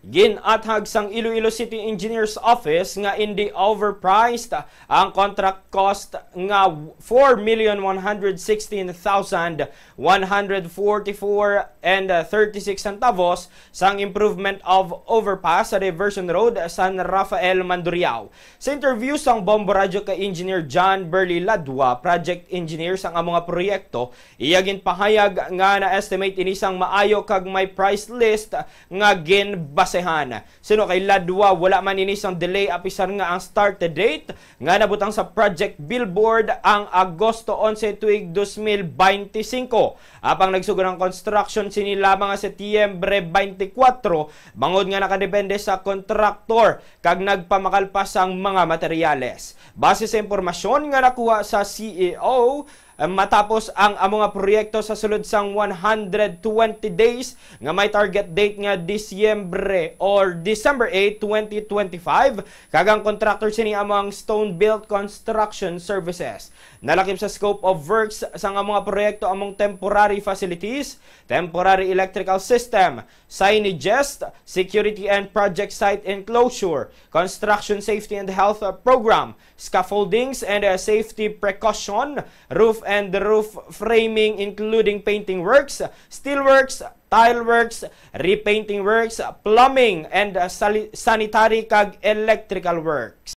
Ginathag sang Iloilo City Engineers Office nga hindi overpriced ang contract cost nga 4,116,144 centavos sang improvement of overpass sa Diversion Road San Rafael, Mandurriao. Sa interview sang Bombo Radio kay Engineer John Burley Ladwa, project engineer sang mga proyekto, iyagin pahayag nga na-estimate inisang maayo kag may price list nga ginbasehan. Sino kay Ladwa, wala man inisang delay apisan nga ang start date nga nabutang sa project billboard ang Agosto 11 tuig 2025. Apang nagsugo ng construction sini lamang sa Setyembre 24 bangod nga nakadepende sa kontraktor kag nagpamakalpas ang mga materyales. Base sa impormasyon nga nakuha sa CEO, matapos ang mga proyekto sa sulod sang 120 days nga may target date nga December 8, 2025 kagang contractor sini among Stone Built Construction Services. Nalakip sa scope of works sa mga proyekto among temporary facilities, temporary electrical system, signages, security and project site enclosure, construction safety and health program, scaffoldings and safety precaution, roof and roof framing including painting works, steel works, tile works, repainting works, plumbing and sanitary kag electrical works.